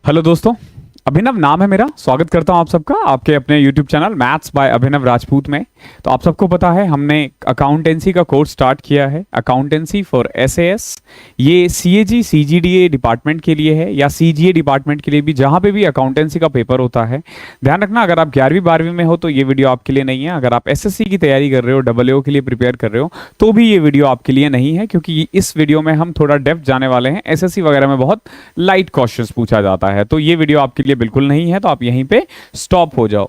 Hello दोस्तों, अभिनव नाम है मेरा। स्वागत करता हूं आप सबका आपके अपने YouTube चैनल मैथ्स बाय अभिनव राजपूत में। तो आप सबको पता है हमने अकाउंटेंसी का कोर्स स्टार्ट किया है, अकाउंटेंसी फॉर SAS। ये CAG CGDA डिपार्टमेंट के लिए है या CGA डिपार्टमेंट के लिए भी, जहां पे भी अकाउंटेंसी का पेपर होता है। ध्यान रखना, अगर आप 11वीं 12वीं में हो तो ये वीडियो आपके लिए नहीं है। अगर आप SSC की तैयारी कर रहे हो, AAO के लिए प्रिपेयर कर रहे हो, तो भी ये वीडियो आपके लिए नहीं है, क्योंकि इस वीडियो में हम थोड़ा डेप्थ जाने वाले हैं। SSC वगैरह में बहुत लाइट क्वेश्चंस पूछा जाता है, तो ये वीडियो आपके लिए बिल्कुल नहीं है। तो आप यहीं पे स्टॉप हो जाओ।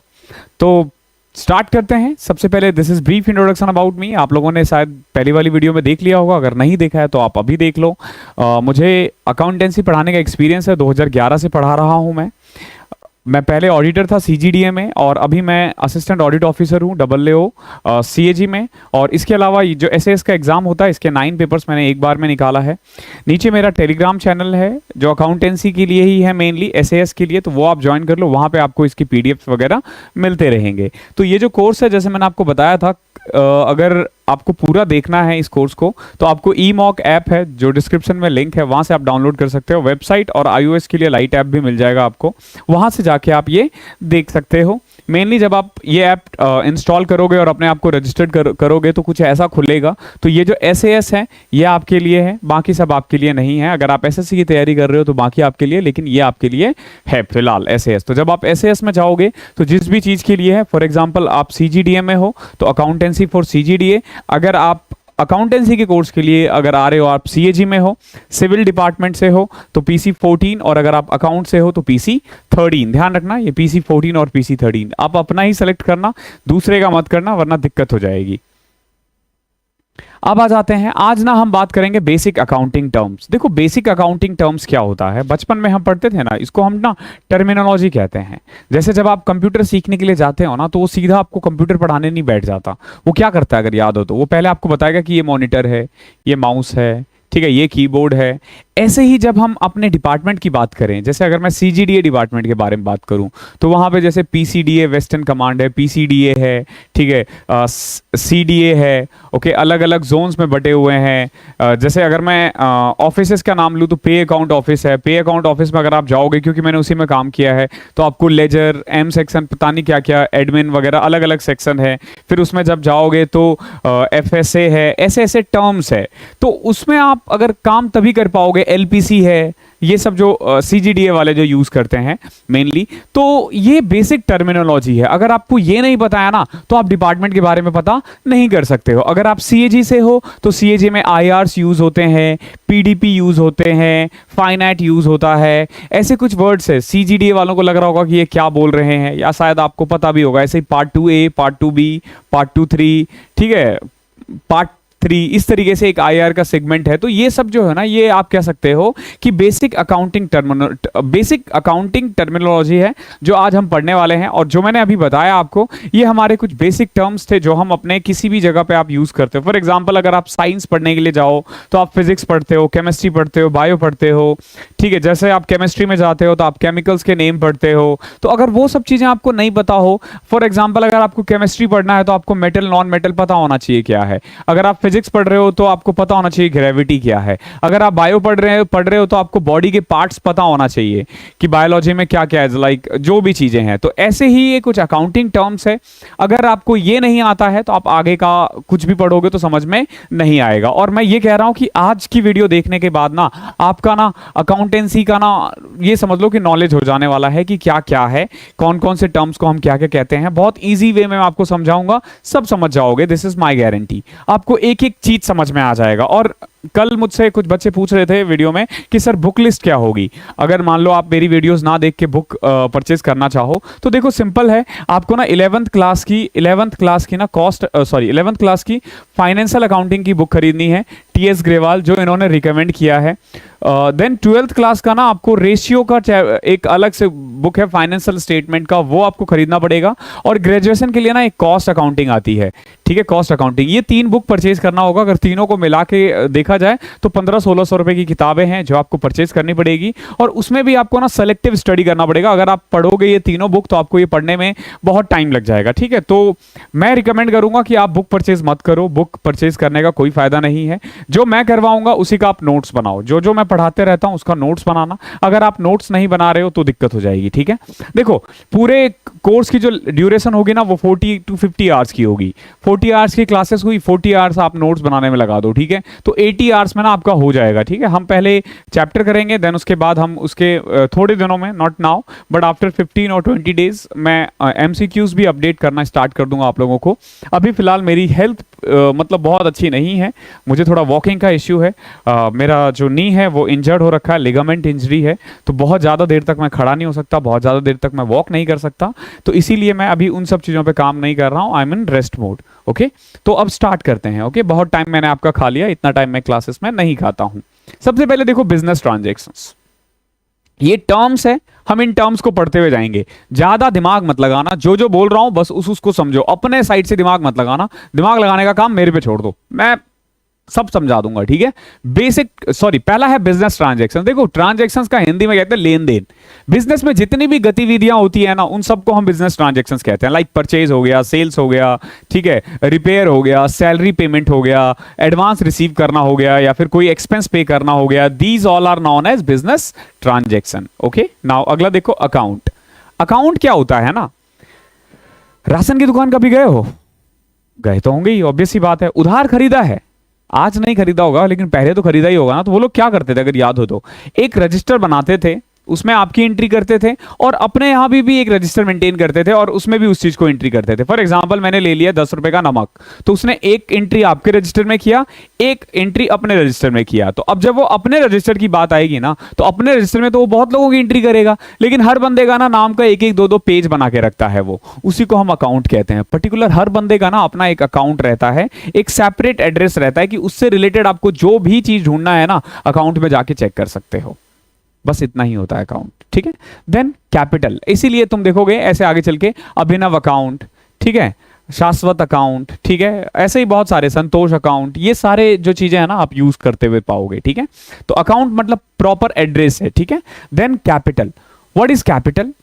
तो स्टार्ट करते हैं। सबसे पहले this is brief introduction about me. आप लोगों ने शायद पहली वाली वीडियो में देख लिया होगा, अगर नहीं देखा है तो आप अभी देख लो। मुझे अकाउंटेंसी पढ़ाने का एक्सपीरियंस है, 2011 से पढ़ा रहा हूं मैं पहले ऑडिटर था CGDA में, और अभी मैं असिस्टेंट ऑडिट ऑफिसर हूँ AAO CAG में। और इसके अलावा जो SAS का एग्ज़ाम होता है, इसके 9 पेपर्स मैंने एक बार में निकाला है। नीचे मेरा टेलीग्राम चैनल है जो अकाउंटेंसी के लिए ही है, मेनली SAS के लिए, तो वो आप ज्वाइन कर लो। वहाँ पे आपको इसकी PDF वगैरह मिलते रहेंगे। तो ये जो कोर्स है, जैसे मैंने आपको बताया था, अगर आपको पूरा देखना है इस कोर्स को, तो आपको eMock ऐप है जो डिस्क्रिप्शन में लिंक है, वहां से आप डाउनलोड कर सकते हो। वेबसाइट और iOS के लिए लाइट ऐप भी मिल जाएगा आपको, वहां से जाके आप ये देख सकते हो। मेनली जब आप ये ऐप इंस्टॉल करोगे और अपने आप को रजिस्टर्ड करोगे तो कुछ ऐसा खुलेगा। तो ये जो SAS है ये आपके लिए है, बाकी सब आपके लिए नहीं है। अगर आप SSC की तैयारी कर रहे हो तो बाकी आपके लिए, लेकिन ये आपके लिए है फिलहाल SAS। तो जब आप SAS में जाओगे तो जिस भी चीज़ के लिए है, फॉर एग्जाम्पल आप CGDA में हो तो अकाउंटेंसी फॉर CGDA, अगर आप अकाउंटेंसी के कोर्स के लिए अगर आ रहे हो, आप CAG में हो, सिविल डिपार्टमेंट से हो तो PC 14, और अगर आप अकाउंट से हो तो PC 13। ध्यान रखना, ये PC 14 और PC 13 आप अपना ही सेलेक्ट करना, दूसरे का मत करना, वरना दिक्कत हो जाएगी। अब आ जाते हैं, आज ना हम बात करेंगे बेसिक अकाउंटिंग टर्म्स। देखो, बेसिक अकाउंटिंग टर्म्स क्या होता है, बचपन में हम पढ़ते थे ना, इसको हम ना टर्मिनोलॉजी कहते हैं। जैसे जब आप कंप्यूटर सीखने के लिए जाते हो ना, तो वो सीधा आपको कंप्यूटर पढ़ाने नहीं बैठ जाता। वो क्या करता है, अगर याद हो तो, वो पहले आपको बताएगा कि ये मॉनिटर है, ये माउस है, ठीक है, ये कीबोर्ड है। ऐसे ही जब हम अपने डिपार्टमेंट की बात करें, जैसे अगर मैं CGDA डिपार्टमेंट के बारे में बात करूं, तो वहां पे जैसे PCDA वेस्टर्न कमांड है, PCDA है, ठीक है, CDA है, ओके, अलग अलग जोन्स में बटे हुए हैं। जैसे अगर मैं ऑफिसेस का नाम लूँ तो पे अकाउंट ऑफिस है। पे अकाउंट ऑफिस में अगर आप जाओगे, क्योंकि मैंने उसी में काम किया है, तो आपको लेजर, M सेक्शन, पता नहीं क्या क्या, एडमिन वगैरह अलग अलग सेक्शन है। फिर उसमें जब जाओगे तो FSA है, ऐसे ऐसे टर्म्स है। तो उसमें आप अगर काम तभी कर पाओगे, LPC है, ये सब जो CGDA वाले जो यूज करते हैं मेनली। तो ये बेसिक टर्मिनोलॉजी है। अगर आपको ये नहीं बताया ना, तो आप डिपार्टमेंट के बारे में पता नहीं कर सकते हो। अगर आप CAG से हो तो CAG में IRs यूज होते हैं, PDP यूज होते हैं, फाइनाइट यूज होता है, ऐसे कुछ वर्ड्स है। CGDA वालों को लग रहा होगा कि ये क्या बोल रहे हैं, या शायद आपको पता भी होगा। ऐसे ही part 2A, part 2B, part 2-3, ठीक है, पार्ट 3, इस तरीके से एक IR का सेगमेंट है। तो ये सब जो है ना, ये आप कह सकते हो कि बेसिक अकाउंटिंग टर्मिनोलॉजी है जो आज हम पढ़ने वाले हैं। और जो मैंने अभी बताया आपको, ये हमारे कुछ बेसिक टर्म्स थे जो हम अपने किसी भी जगह पे आप यूज करते हो। फॉर एग्जांपल, अगर आप साइंस पढ़ने के लिए जाओ तो आप फिजिक्स पढ़ते हो, केमिस्ट्री पढ़ते हो, बायो पढ़ते हो, ठीक है। जैसे आप केमिस्ट्री में जाते हो तो आप केमिकल्स के नेम पढ़ते हो। तो अगर वो सब चीजें आपको नहीं पता हो, फॉर एग्जाम्पल अगर आपको केमिस्ट्री पढ़ना है तो आपको मेटल नॉन मेटल पता होना चाहिए क्या है। अगर आप फिजिक्स पढ़ रहे हो तो आपको पता होना चाहिए ग्रेविटी क्या है। अगर आप बायो पढ़ रहे हो तो आपको बॉडी के पार्ट्स पता होना चाहिए कि बायोलॉजी में क्या क्या है, लाइक जो भी चीजें हैं। तो ऐसे ही ये कुछ अकाउंटिंग टर्म्स है। अगर आपको ये नहीं आता है तो आप आगे का कुछ भी पढ़ोगे तो समझ में नहीं आएगा। और मैं ये कह रहा हूं कि आज की वीडियो देखने के बाद ना, आपका ना अकाउंटेंसी का ना, ये समझ लो कि नॉलेज हो जाने वाला है कि क्या क्या है, कौन कौन से टर्म्स को हम क्या क्या कहते हैं। बहुत ईजी वे में मैं आपको समझाऊंगा, सब समझ जाओगे, दिस इज माई गारंटी। आपको एक एक चीज समझ में आ जाएगा। और कल मुझसे कुछ बच्चे पूछ रहे थे वीडियो में कि सर बुक लिस्ट क्या होगी। अगर मान लो आप मेरी वीडियोस ना देख के बुक परचेज करना चाहो तो देखो सिंपल है, आपको ना 11th क्लास की ना 11th क्लास की फाइनेंशियल अकाउंटिंग की बुक खरीदनी है, TS ग्रेवाल, जो इन्होंने रिकमेंड किया है। देन 12th क्लास का ना आपको रेशियो का एक अलग से बुक है, फाइनेंशियल स्टेटमेंट का, वो आपको खरीदना पड़ेगा। और ग्रेजुएशन के लिए ना एक कॉस्ट अकाउंटिंग आती है, ठीक है, कॉस्ट अकाउंटिंग। ये 3 बुक परचेज करना होगा। अगर तीनों को मिला के देखा देखा जाए तो 1500-1600 रुपए की किताबें हैं जो आपको परचेज करनी पड़ेगी, और उसमें भी आपको ना सेलेक्टिव स्टडी करना पड़ेगा। अगर आप पढ़ोगे ये तीनों बुक तो आपको ये पढ़ने में बहुत टाइम लग जाएगा, ठीक है। तो मैं रिकमेंड करूंगा कि आप बुक परचेज मत करो, बुक परचेज करने का कोई फायदा नहीं है। जो मैं करवाऊंगा उसी का आप नोट्स बनाओ, जो जो मैं पढ़ाते रहता हूं उसका नोट्स बनाना। अगर आप नोट्स नहीं बना रहे हो तो दिक्कत हो जाएगी, ठीक है। देखो पूरे कोर्स की जो ड्यूरेशन होगी ना वो 40 to 50 आवर्स की होगी। 40 आवर्स की क्लासेस हुई, 40 आवर्स आप नोट्स बनाने में लगा दो, ठीक है। तो 80 आवर्स में ना आपका हो जाएगा, ठीक है। हम पहले चैप्टर करेंगे, देन उसके बाद हम उसके थोड़े दिनों में, नॉट नाउ बट आफ्टर 15 और 20 डेज मैं एमसीक्यूज भी अपडेट करना स्टार्ट कर दूंगा आप लोगों को। अभी फिलहाल मेरी हेल्थ मतलब बहुत अच्छी नहीं है, मुझे थोड़ा वॉकिंग का इश्यू है। मेरा जो नी है वो इंजर्ड हो रखा है, लिगामेंट इंजरी है, तो बहुत ज़्यादा देर तक मैं खड़ा नहीं हो सकता, बहुत ज़्यादा देर तक मैं वॉक नहीं कर सकता। तो इसीलिए मैं अभी उन सब चीज़ों पे काम नहीं कर रहा हूँ, I am in rest mode. Okay, तो अब स्टार्ट करते हैं। ओके, बहुत टाइम मैंने आपका खा लिया, इतना टाइम मैं क्लासेस में नहीं खाता हूँ। सबसे पहले देखो बिजनेस ट्रांजेक्शंस, ये टर्म्स है, हम इन टर्म्स को पढ़ते हुए जाएंगे। ज्यादा दिमाग मत लगाना, जो जो बोल रहा हूं बस उसको समझो, अपने साइड से दिमाग मत लगाना, दिमाग लगाने का काम मेरे पे छोड़ दो, मैं सब समझा दूंगा, ठीक है। पहला है बिजनेस ट्रांजैक्शन। देखो ट्रांजैक्शंस का हिंदी में कहते हैं लेन देन। बिजनेस में जितनी भी गतिविधियां होती है ना उन सबको हम बिजनेस ट्रांजैक्शंस कहते हैं। लाइक परचेज हो गया, सेल्स हो गया, ठीक है, रिपेयर हो गया, सैलरी पेमेंट हो गया, एडवांस रिसीव करना हो गया, या फिर कोई एक्सपेंस पे करना हो गया। These all are known as business transaction. Okay, now अगला देखो अकाउंट। अकाउंट क्या होता है ना, राशन की दुकान कभी गए हो? गए तो होंगे ही, ऑब्वियस सी बात है। उधार खरीदा है, आज नहीं खरीदा होगा लेकिन पहले तो खरीदा ही होगा ना। तो वो लोग क्या करते थे अगर याद हो तो, एक रजिस्टर बनाते थे, उसमें आपकी एंट्री करते थे, और अपने यहां भी एक रजिस्टर मेंटेन करते थे और उसमें भी उस चीज को एंट्री करते थे। फॉर एग्जांपल मैंने ले लिया 10 रुपए का नमक, तो उसने एक एंट्री आपके रजिस्टर में किया, एक एंट्री अपने रजिस्टर में किया। तो अब जब वो अपने रजिस्टर की बात आएगी ना तो अपने रजिस्टर में तो वो बहुत लोगों की एंट्री करेगा, लेकिन हर बंदे का ना नाम का एक एक दो दो पेज बना के रखता है, वो उसी को हम अकाउंट कहते हैं। पर्टिकुलर हर बंदे का ना अपना एक अकाउंट रहता है, एक सेपरेट एड्रेस रहता है कि उससे रिलेटेड आपको जो भी चीज ढूंढना है ना अकाउंट में जाके चेक कर सकते हो। बस इतना ही होता है अकाउंट, ठीक है। देन कैपिटल, इसीलिए तुम देखोगे ऐसे आगे चल के अभिनव अकाउंट, ठीक है, शाश्वत अकाउंट, ठीक है, ऐसे ही बहुत सारे, संतोष अकाउंट, ये सारे जो चीजें हैं ना आप यूज करते हुए पाओगे, ठीक है। तो अकाउंट मतलब प्रॉपर एड्रेस है, ठीक है। Then capital, what is capital?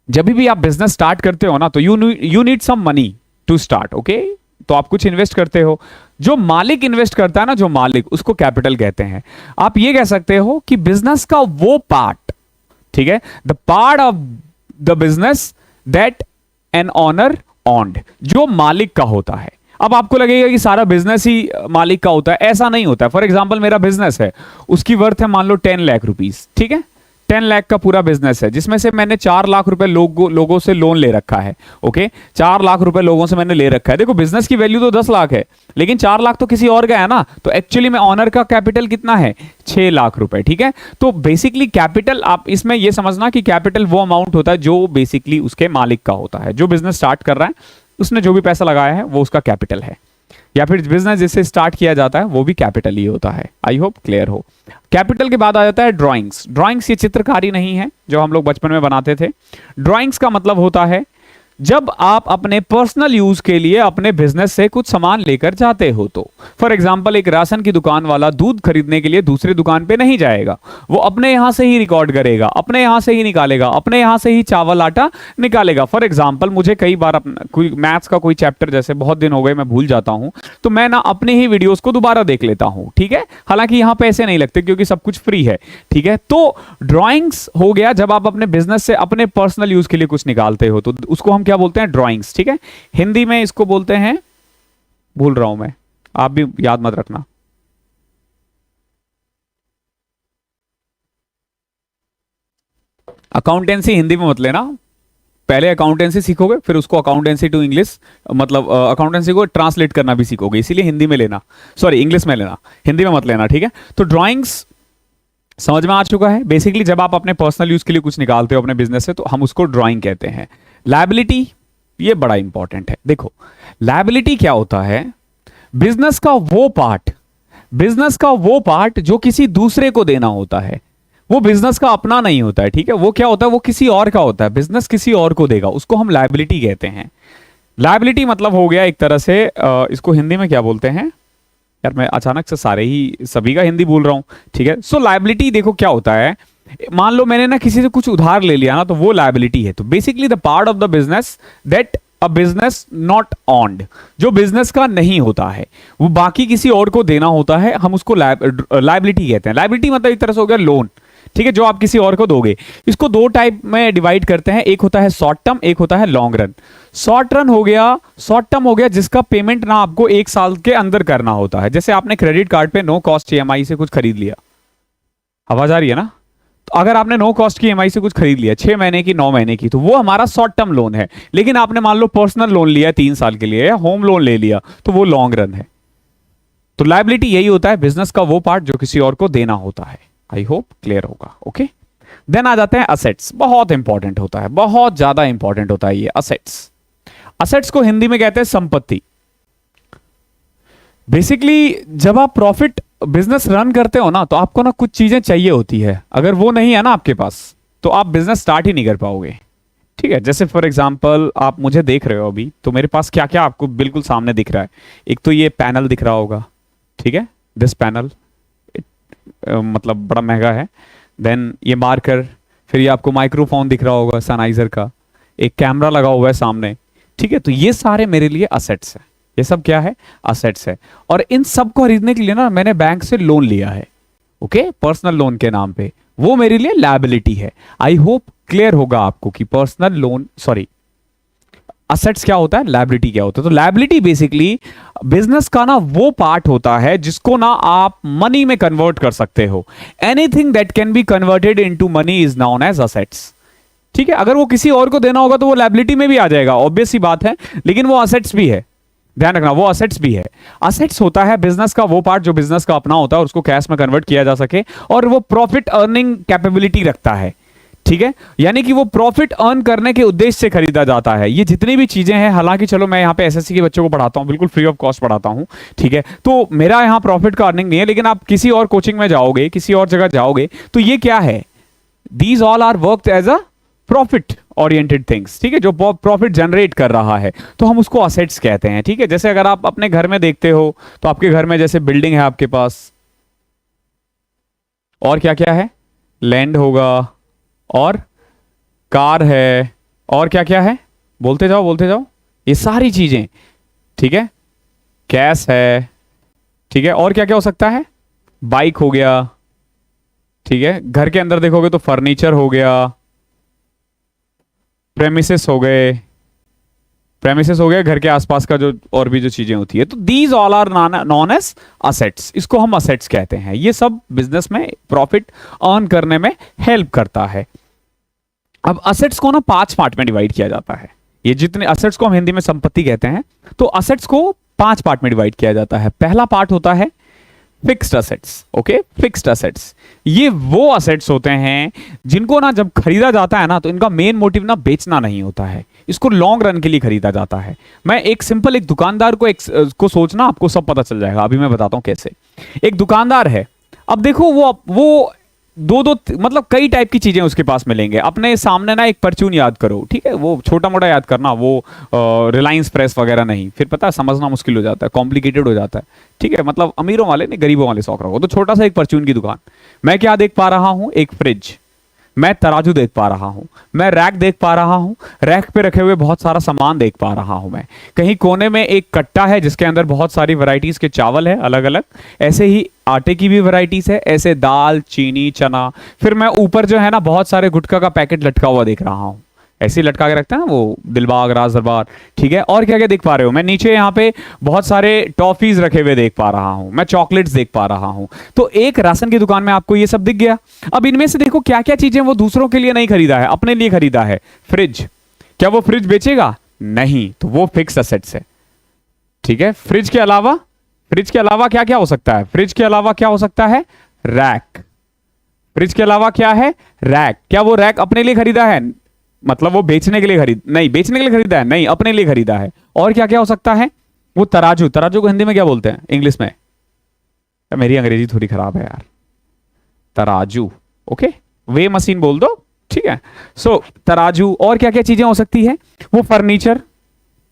जब भी आप बिजनेस स्टार्ट करते हो ना तो you need some money to start, okay. तो आप कुछ इन्वेस्ट करते हो, जो मालिक इन्वेस्ट करता है ना, जो मालिक, उसको कैपिटल कहते हैं। आप ये कह सकते हो कि बिजनेस का वो पार्ट, ठीक है, the part of the business that an owner owned, जो मालिक का होता है। अब आपको लगेगा कि सारा बिजनेस ही मालिक का होता है, ऐसा नहीं होता है। फॉर एग्जांपल मेरा बिजनेस है, उसकी वर्थ है मान लो 10 लाख रुपीस, ठीक है, 10 लाख का पूरा बिजनेस है, जिसमें से मैंने 4 लाख रुपए लोगों से लोन ले रखा है। ओके, 4 लाख रुपए लोगों से मैंने ले रखा है। देखो बिजनेस की वैल्यू तो 10 लाख है, लेकिन 4 लाख तो किसी और का है ना, तो एक्चुअली में ऑनर का कैपिटल कितना है? 6 लाख रुपए, ठीक है। तो बेसिकली कैपिटल, आप इसमें यह समझना कि कैपिटल वो अमाउंट होता है जो बेसिकली उसके मालिक का होता है। जो बिजनेस स्टार्ट कर रहा है उसने जो भी पैसा लगाया है वो उसका कैपिटल है, या फिर बिजनेस जिससे स्टार्ट किया जाता है वो भी कैपिटल ही होता है। आई होप क्लियर हो। कैपिटल के बाद आ जाता है ड्राइंग्स। ड्राइंग्स ये चित्रकारी नहीं है जो हम लोग बचपन में बनाते थे। ड्राइंग्स का मतलब होता है जब आप अपने पर्सनल यूज के लिए अपने बिजनेस से कुछ सामान लेकर जाते हो। तो फॉर एग्जांपल एक राशन की दुकान वाला दूध खरीदने के लिए दूसरी दुकान पे नहीं जाएगा, वो अपने यहां से ही रिकॉर्ड करेगा, अपने यहां से ही निकालेगा, अपने यहां से ही चावल आटा निकालेगा। फॉर एग्जांपल मुझे कई बार कोई मैथ्स का कोई चैप्टर, जैसे बहुत दिन हो गए मैं भूल जाता हूं, तो मैं ना अपने ही वीडियोस को दोबारा देख लेता हूं, ठीक है। हालांकि यहां पैसे नहीं लगते क्योंकि सब कुछ फ्री है, ठीक है। तो ड्रॉइंग्स हो गया जब आप अपने बिजनेस से अपने पर्सनल यूज के लिए कुछ निकालते हो, तो उसको हम क्या बोलते हैं? ड्राइंग्स, ठीक है। हिंदी में इसको बोलते हैं, भूल रहा हूं मैं, आप भी याद मत रखना। अकाउंटेंसी हिंदी में मत लेना, पहले अकाउंटेंसी सीखोगे फिर उसको अकाउंटेंसी टू इंग्लिश, मतलब अकाउंटेंसी को ट्रांसलेट करना भी सीखोगे, इसीलिए हिंदी में लेना, सॉरी इंग्लिश में लेना, हिंदी में मत लेना, ठीक है। तो ड्राइंग्स समझ में आ चुका है। बेसिकली जब आप अपने पर्सनल यूज के लिए कुछ निकालते हो अपने बिजनेस से तो हम उसको ड्राइंग कहते हैं। लायबिलिटी, ये बड़ा इंपॉर्टेंट है। देखो लायबिलिटी क्या होता है? बिजनेस का वो पार्ट, बिजनेस का वो पार्ट जो किसी दूसरे को देना होता है, वो बिजनेस का अपना नहीं होता है, ठीक है। वो क्या होता है? वो किसी और का होता है, बिजनेस किसी और को देगा, उसको हम लायबिलिटी कहते हैं। लायबिलिटी मतलब हो गया एक तरह से, इसको हिंदी में क्या बोलते हैं? यार मैं अचानक से सारे ही सभी का हिंदी बोल रहा हूं, ठीक है। सो लायबिलिटी देखो क्या होता है, मान लो मैंने ना किसी से कुछ उधार ले लिया ना, तो वो लायबिलिटी है। तो basically the part of the business that a business not owned, जो बिजनेस का नहीं होता है वो बाकी किसी और को देना होता है, हम उसको लायबिलिटी कहते हैं। लायबिलिटी मतलब एक तरह से हो गया लोन, ठीक है, जो आप किसी और को दोगे। इसको दो टाइप में डिवाइड करते हैं, एक होता है शॉर्ट टर्म, एक होता है लॉन्ग रन। शॉर्ट रन हो गया, शॉर्ट टर्म हो गया जिसका पेमेंट ना आपको एक साल के अंदर करना होता है। जैसे आपने क्रेडिट कार्ड पे नो कॉस्ट ईएमआई से कुछ खरीद लिया, आवाज आ रही है ना? तो अगर आपने नो कॉस्ट की ईएमआई से कुछ खरीद लिया 6 महीने की, 9 महीने की, तो वो हमारा शॉर्ट टर्म लोन है। लेकिन आपने मान लो पर्सनल लोन लिया 3 साल के लिए, या होम लोन ले लिया, तो वो लॉन्ग रन है। तो लायबिलिटी यही होता है, बिजनेस का वो पार्ट जो किसी और को देना होता है। आई होप क्लियर होगा। ओके, देन आ जाते हैं असेट्स। बहुत इंपॉर्टेंट होता है, बहुत ज्यादा इंपॉर्टेंट होता है ये असेट्स। असेट्स को हिंदी में कहते हैं संपत्ति। बेसिकली जब आप प्रॉफिट बिजनेस रन करते हो ना, तो आपको ना कुछ चीजें चाहिए होती है। अगर वो नहीं है ना आपके पास, तो आप बिजनेस स्टार्ट ही नहीं कर पाओगे, ठीक है। जैसे फॉर एग्जांपल आप मुझे देख रहे हो अभी, तो मेरे पास क्या क्या आपको बिल्कुल सामने दिख रहा है। एक तो ये पैनल दिख रहा होगा, ठीक है, दिस पैनल मतलब बड़ा महंगा है। देन ये मार्कर, फिर ये आपको माइक्रोफोन दिख रहा होगा सनाइजर का, एक कैमरा लगा हुआ है सामने, ठीक है। तो ये सारे मेरे लिए असेट्स है, ये सब क्या है, असेट्स है। और इन सब को खरीदने के लिए ना मैंने बैंक से लोन लिया है, ओके, पर्सनल लोन के नाम पे, वो मेरे लिए लायबिलिटी है। आई होप क्लियर होगा आपको कि पर्सनल लोन, सॉरी, असेट्स क्या होता है, लायबिलिटी क्या होता है। तो लायबिलिटी बेसिकली बिजनेस का ना वो पार्ट होता है जिसको ना आप मनी में कन्वर्ट कर सकते हो। Anything that can be converted into money is known as assets, ठीक है। अगर वो किसी और को देना होगा तो वो लायबिलिटी में भी आ जाएगा, ऑब्वियस सी बात है, लेकिन वो असेट्स भी है, ध्यान रखना, वो असेट्स भी है। असेट्स होता है बिजनेस का वो पार्ट जो बिजनेस का अपना होता है और उसको कैश में कन्वर्ट किया जा सके, और वो प्रॉफिट अर्निंग कैपेबिलिटी रखता है, ठीक है। यानी कि वो प्रॉफिट अर्न करने के उद्देश्य से खरीदा जाता है। ये जितनी भी चीजें हैं, हालांकि चलो मैं यहाँ पे एसएससी के बच्चों को पढ़ाता हूँ, बिल्कुल फ्री ऑफ कॉस्ट पढ़ाता हूँ, ठीक है। तो मेरा यहाँ प्रॉफिट का अर्निंग नहीं है, लेकिन आप किसी और कोचिंग में जाओगे, किसी और जगह जाओगे, तो ये क्या है, these all are work as a profit oriented things, ठीक है, जो प्रॉफिट जनरेट कर रहा है, तो हम उसको असेट्स कहते हैं, ठीक है। जैसे अगर आप अपने घर में देखते हो, तो आपके घर में जैसे बिल्डिंग है आपके पास, और क्या क्या है, लैंड होगा, और कार है, और क्या क्या है, बोलते जाओ बोलते जाओ, ये सारी चीजें, ठीक है, कैश है, ठीक है, और क्या क्या हो सकता है, बाइक हो गया, ठीक है। घर के अंदर देखोगे तो फर्नीचर हो गया, प्रेमिसेस हो गए, प्रेमिसेस हो गए घर के आसपास का जो और भी जो चीजें होती है, तो these all are non as assets, इसको हम असेट्स कहते हैं। ये सब बिजनेस में प्रॉफिट अर्न करने में हेल्प करता है। अब असेट्स को ना 5 पार्ट में डिवाइड किया जाता है। ये जितने असेट्स को हम हिंदी में संपत्ति कहते हैं, तो असेट्स को 5 पार्ट में डिवाइड किया जाता है। पहला पार्ट होता है fixed assets, okay, fixed assets. ये वो असेट्स होते हैं जिनको ना जब खरीदा जाता है ना, तो इनका मेन मोटिव ना बेचना नहीं होता है, इसको लॉन्ग रन के लिए खरीदा जाता है। मैं एक सिंपल एक दुकानदार को सोचना, आपको सब पता चल जाएगा। अभी मैं बताता हूं कैसे। एक दुकानदार है, अब देखो वो दो मतलब कई टाइप की चीजें उसके पास मिलेंगे। अपने सामने ना एक परचून याद करो, ठीक है, वो छोटा मोटा याद करना, वो रिलायंस प्रेस वगैरह नहीं, फिर पता है समझना मुश्किल हो जाता है, कॉम्प्लिकेटेड हो जाता है, ठीक है। मतलब अमीरों वाले नहीं, गरीबों वाले शौक रखो। तो छोटा सा एक परचून की दुकान। मैं क्या देख पा रहा हूं, एक फ्रिज, मैं तराजू देख पा रहा हूं, मैं रैक देख पा रहा हूं, रैक पे रखे हुए बहुत सारा सामान देख पा रहा हूं। मैं कहीं कोने में एक कट्टा है जिसके अंदर बहुत सारी वैरायटीज के चावल है अलग अलग, ऐसे ही आटे की भी वैरायटीज है, ऐसे दाल, चीनी, चना। फिर मैं ऊपर जो है ना बहुत सारे गुटखा का पैकेट लटका हुआ देख रहा हूं, ऐसे ही लटका के रखते हैं ना वो दिलबाग राज दरबार, ठीक है। और क्या क्या देख पा रहे हो, मैं नीचे यहाँ पे बहुत सारे टॉफीज रखे हुए देख पा रहा हूं, मैं चॉकलेट्स देख पा रहा हूं। तो एक राशन की दुकान में आपको ये सब दिख गया। अब इनमें से देखो क्या क्या चीजें वो दूसरों के लिए नहीं खरीदा है, अपने लिए खरीदा है। फ्रिज, क्या वो फ्रिज बेचेगा? नहीं, तो वो फिक्स असेट्स है, ठीक है। फ्रिज के अलावा क्या क्या हो सकता है, फ्रिज के अलावा क्या हो सकता है, रैक। फ्रिज के अलावा क्या है, रैक। क्या वो रैक अपने लिए खरीदा है? मतलब वो बेचने के लिए बेचने के लिए खरीदा है, नहीं, अपने लिए खरीदा है। और क्या क्या हो सकता है, वो तराजू। तराजू को हिंदी में क्या बोलते हैं, इंग्लिश में? मेरी अंग्रेजी थोड़ी खराब है यार। तराजू, ओके, वे मशीन बोल दो, ठीक है। सो तराजू। और क्या क्या चीजें हो सकती है, वो फर्नीचर,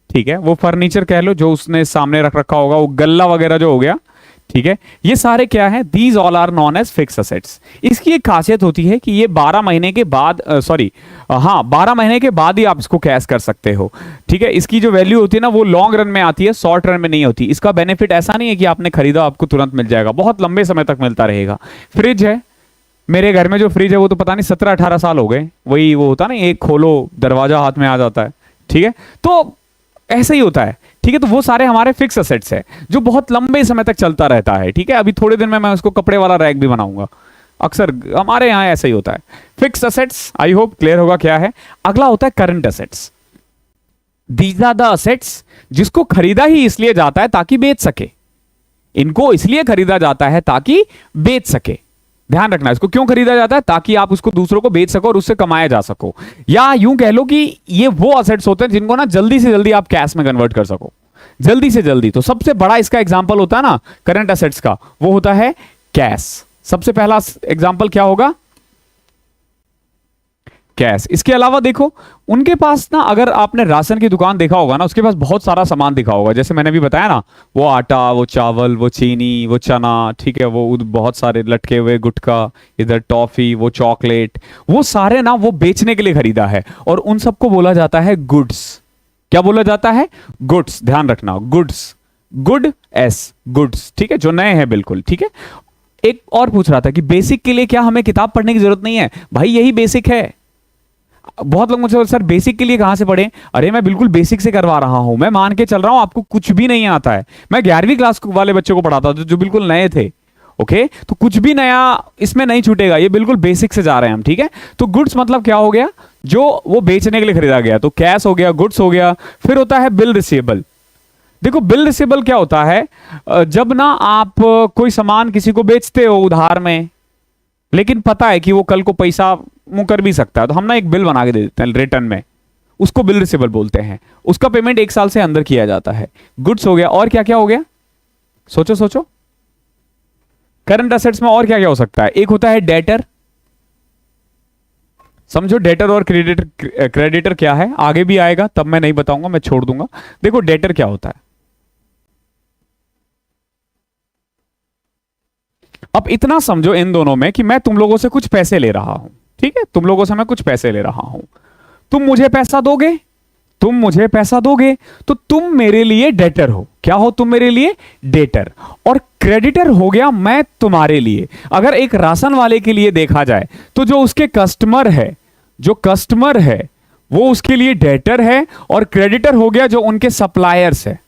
ठीक है, वो फर्नीचर कह लो जो उसने सामने रख रखा होगा, वो गल्ला वगैरह जो हो गया, ठीक है, ये सारे क्या है, these all are non as fix assets. इसकी एक खासियत होती है कि ये 12 महीने के बाद हाँ 12 महीने के बाद ही आप इसको कैश कर सकते हो। ठीक है, इसकी जो वैल्यू होती है ना वो लॉन्ग रन में आती है, शॉर्ट रन में नहीं होती। इसका बेनिफिट ऐसा नहीं है कि आपने खरीदा आपको तुरंत मिल जाएगा, बहुत लंबे समय तक मिलता रहेगा। फ्रिज है, मेरे घर में जो फ्रिज है वो तो पता नहीं 17-18 साल हो गए, वही वो होता ना एक खोलो दरवाजा हाथ में आ जाता है। ठीक है, तो ऐसे ही होता है। ठीक है, तो वो सारे हमारे फिक्स असेट्स है जो बहुत लंबे समय तक चलता रहता है। ठीक है, अभी थोड़े दिन में मैं उसको कपड़े वाला रैक भी बनाऊंगा, अक्सर हमारे यहाँ ऐसा ही होता है। Fix assets, I hope clear होगा क्या है। अगला होता है current assets. These are the assets जिसको खरीदा ही इसलिए जाता है ताकि बेच सके। इनको इसलिए खरीदा जाता है ताकि बेच सके। ध्यान रखना, इसको क्यों खरीदा जाता है, ताकि आप उसको दूसरों को बेच सको और उससे कमाया जा सको। या यूं कह लो कि ये वो असेट्स होते हैं जिनको ना जल्दी से जल्दी आप कैश में कन्वर्ट कर सको, जल्दी से जल्दी। तो सबसे बड़ा इसका एग्जांपल होता है ना करंट असेट्स का, वो होता है कैश। सबसे पहला एग्जांपल क्या होगा, कैश। इसके अलावा देखो उनके पास ना, अगर आपने राशन की दुकान देखा होगा ना, उसके पास बहुत सारा सामान दिखा होगा। जैसे मैंने भी बताया ना, वो आटा, वो चावल, वो चीनी, वो चना, ठीक है, वो बहुत सारे लटके हुए गुटखा, इधर टॉफी, वो चॉकलेट, वो सारे ना वो बेचने के लिए खरीदा है। और उन सबको बोला जाता है गुड्स। क्या बोला जाता है, गुड्स। ध्यान रखना, गुड्स, गुड एस, गुड्स। ठीक है, जो नए हैं बिल्कुल। ठीक है, एक और पूछ रहा था कि बेसिक के लिए क्या हमें किताब पढ़ने की जरूरत नहीं है? भाई यही बेसिक है। बहुत लोग मुझसे सर बेसिक के लिए कहां से पढ़ें? अरे मैं बिल्कुल बेसिक से करवा रहा हूं। मैं मान के चल रहा हूं आपको कुछ भी नहीं आता है। मैं 11वीं क्लास वाले बच्चों को पढ़ाता था जो बिल्कुल नए थे। ओके, तो कुछ भी नया इसमें नहीं छूटेगा, ये बिल्कुल बेसिक से जा रहे हैं हम। ठीक है, तो गुड्स मतलब क्या हो गया, जो वो बेचने के लिए खरीदा गया। तो कैश हो गया, गुड्स हो गया। फिर होता है बिल रिसीवेबल। देखो बिल रिसीवेबल क्या होता है, जब ना आप कोई सामान किसी को बेचते हो उधार में, लेकिन पता है कि वो कल को पैसा मुंह कर भी सकता है, तो हम ना एक बिल बना के दे देते हैं रिटर्न में, उसको बिल रिसीवेबल बोलते हैं। उसका पेमेंट 1 साल से अंदर किया जाता है। गुड्स हो गया। और क्या क्या हो गया, सोचो सोचो, करंट असेट्स में और क्या क्या हो सकता है। एक होता है डेटर। समझो डेटर और क्रेडिटर, क्रेडिटर क्या है आगे भी आएगा, तब मैं नहीं बताऊंगा, मैं छोड़ दूंगा। देखो डेटर क्या होता है, अब इतना समझो इन दोनों में कि मैं तुम लोगों से कुछ पैसे ले रहा हूं। ठीक है, तुम लोगों से मैं कुछ पैसे ले रहा हूं, तुम मुझे पैसा दोगे, तुम मुझे पैसा दोगे, तो तुम मेरे लिए डेटर हो। क्या हो तुम मेरे लिए, डेटर। और क्रेडिटर हो गया मैं तुम्हारे लिए। अगर एक राशन वाले के लिए देखा जाए तो जो उसके कस्टमर है, जो कस्टमर है वो उसके लिए डेटर है, और क्रेडिटर हो गया जो उनके सप्लायर्स है।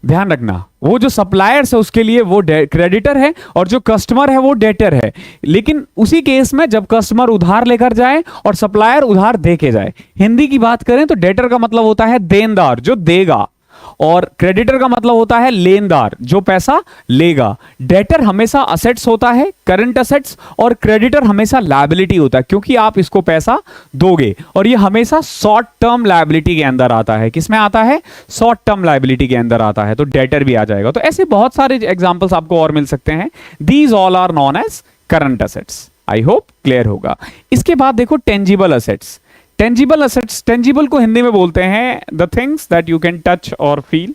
ध्यान रखना, वो जो सप्लायर्स है उसके लिए वो क्रेडिटर है, और जो कस्टमर है वो डेटर है। लेकिन उसी केस में जब कस्टमर उधार लेकर जाए और सप्लायर उधार दे के जाए। हिंदी की बात करें तो डेटर का मतलब होता है देनदार, जो देगा, और क्रेडिटर का मतलब होता है लेनदार, जो पैसा लेगा। डेटर हमेशा असेट्स होता है, करंट असेट्स, और क्रेडिटर हमेशा लायबिलिटी होता है, क्योंकि आप इसको पैसा दोगे। और ये हमेशा शॉर्ट टर्म लायबिलिटी के अंदर आता है। किसमें आता है, शॉर्ट टर्म लायबिलिटी के अंदर आता है, तो डेटर भी आ जाएगा। तो ऐसे बहुत सारे एग्जांपल्स आपको और मिल सकते हैं। These all are non as current assets. I hope clear होगा। इसके बाद देखो tangible assets. Tangible assets, tangible को हिंदी में बोलते हैं the things that you can touch और feel,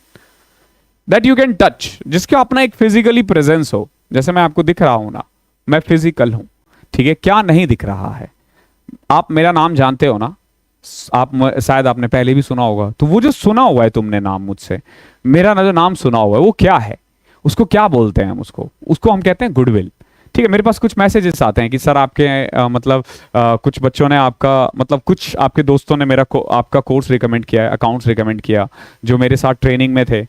that you can touch, जिसका अपना एक फिजिकली प्रेजेंस हो। जैसे मैं आपको दिख रहा हूं ना, मैं फिजिकल हूं। ठीक है, क्या नहीं दिख रहा है, आप मेरा नाम जानते हो ना, आप शायद आपने पहले भी सुना होगा। तो वो जो सुना हुआ है तुमने नाम मुझसे, मेरा ना जो नाम सुना हुआ है वो क्या है, उसको क्या बोलते हैं हम, उसको हम कहते हैं गुडविल। ठीक है, मेरे पास कुछ मैसेजेस आते हैं कि सर आपके कुछ बच्चों ने आपका कुछ आपके दोस्तों ने आपका कोर्स रिकमेंड किया है, अकाउंट्स रिकमेंड किया, जो मेरे साथ ट्रेनिंग में थे।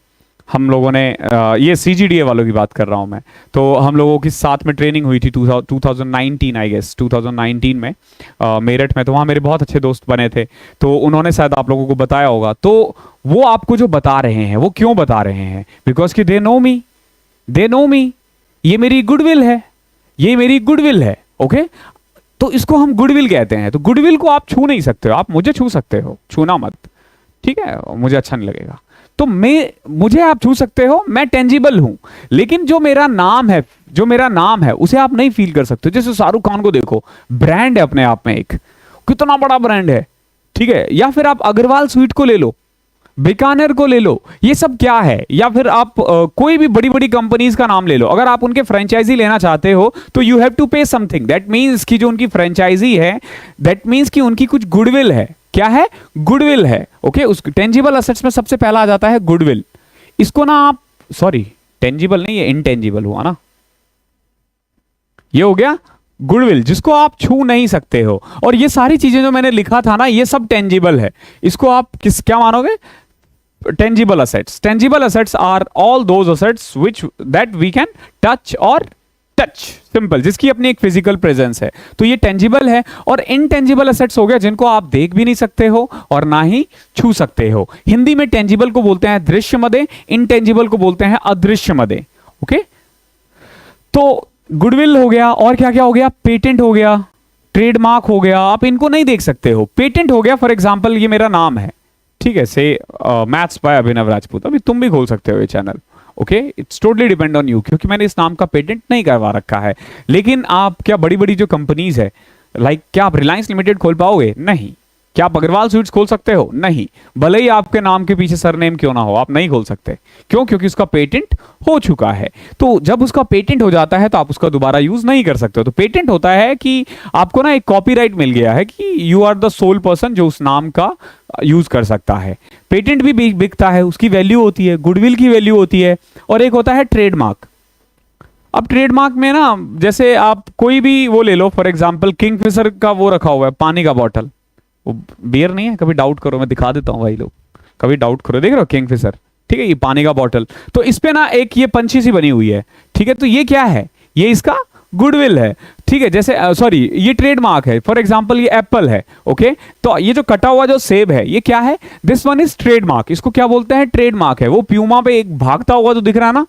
हम लोगों ने ये CGDA वालों की बात कर रहा हूँ मैं, तो हम लोगों की साथ में ट्रेनिंग हुई थी 2019 आई गेस, 2019 में मेरठ में। तो वहाँ मेरे बहुत अच्छे दोस्त बने थे, तो उन्होंने शायद आप लोगों को बताया होगा। तो वो आपको जो बता रहे हैं वो क्यों बता रहे हैं, बिकॉज कि दे नो मी, ये मेरी गुडविल है, ये मेरी गुडविल है। ओके, तो इसको हम गुडविल कहते हैं। तो गुडविल को आप छू नहीं सकते हो, आप मुझे छू सकते हो, छूना मत, ठीक है, मुझे अच्छा नहीं लगेगा। तो मुझे आप छू सकते हो, मैं टेंजिबल हूं, लेकिन जो मेरा नाम है उसे आप नहीं फील कर सकते। जैसे शाहरुख खान को देखो, ब्रांड है अपने आप में, एक कितना बड़ा ब्रांड है, ठीक है। या फिर आप अग्रवाल स्वीट को ले लो, बीकानेर को ले लो, ये सब क्या है? या फिर आप कोई भी बड़ी बड़ी कंपनीज का नाम ले लो, अगर आप उनके फ्रेंचाइजी लेना चाहते हो तो यू हैव टू पे समथिंग। दैट मीन्स कि जो उनकी फ्रेंचाइजी है, दैट मीन्स कि उनकी कुछ गुडविल है। क्या है? गुडविल है। ओके, उस टेंजिबल असेट्स में सबसे पहला आ जाता है गुडविल। इसको ना आप, सॉरी टेंजिबल नहीं, ये इनटेंजिबल हुआ ना, ये हो गया गुडविल, जिसको आप छू नहीं सकते हो। और ये सारी चीजें जो मैंने लिखा था ना, ये सब टेंजिबल है। इसको आप क्या मानोगे? Tangible assets. Tangible assets are all those assets which that we can touch और टच, सिंपल, जिसकी अपनी एक फिजिकल प्रेजेंस है, तो ये टेंजिबल है। और इनटेंजिबल असेट्स हो गया जिनको आप देख भी नहीं सकते हो और ना ही छू सकते हो। हिंदी में टेंजिबल को बोलते हैं दृश्य मदे, इनटेंजिबल को बोलते हैं अदृश्य मदे। ओके, तो गुडविल हो गया, और क्या क्या हो गया? पेटेंट हो गया, ट्रेडमार्क हो गया, आप इनको नहीं देख सकते हो। पेटेंट हो गया, फॉर एग्जांपल ये मेरा नाम है, ठीक है, से मैथ्स बाय अभिनव राजपूत। अभी तुम भी खोल सकते हो ये channel. Okay, it's totally depend on you, क्योंकि मैंने इस नाम का पेटेंट नहीं करवा रखा है। लेकिन आप क्या बड़ी बड़ी जो कंपनीज है, लाइक क्या आप रिलायंस लिमिटेड खोल पाओगे? नहीं। क्या आप अग्रवाल स्वीट्स खोल सकते हो? नहीं। भले ही आपके नाम के पीछे सरनेम क्यों ना हो, आप नहीं खोल सकते। क्यों? क्योंकि उसका पेटेंट हो चुका है। तो जब उसका पेटेंट हो जाता है तो आप उसका दोबारा यूज नहीं कर सकते हो। तो पेटेंट होता है कि आपको ना एक कॉपीराइट मिल गया है कि you are the sole person जो उस नाम का यूज कर सकता है। पेटेंट भी बिकता है, उसकी वैल्यू होती है, गुडविल की वैल्यू होती है। और एक होता है ट्रेडमार्क। अब ट्रेडमार्क में ना, जैसे आप कोई भी वो ले लो, फॉर एग्जाम्पल किंगफिशर का वो रखा हुआ है, पानी का बॉटल, वो बियर नहीं है, कभी डाउट करो, मैं दिखा देता हूँ भाई लोग, कभी डाउट करो। देख रहे हो किंगफिशर, ठीक है, ये पानी का बॉटल, तो इस पे ना एक ये पंछी सी बनी हुई है, ठीक है, तो ये क्या है? ये इसका गुडविल है, ठीक है। जैसे सॉरी, ये ट्रेडमार्क है, फॉर एग्जांपल ये एप्पल है। ओके, तो ये जो कटा हुआ जो सेब है, ये क्या है? This one is trademark. इसको क्या बोलते हैं? ट्रेडमार्क है। वो प्यूमा पे एक भागता हुआ जो दिख रहा है ना,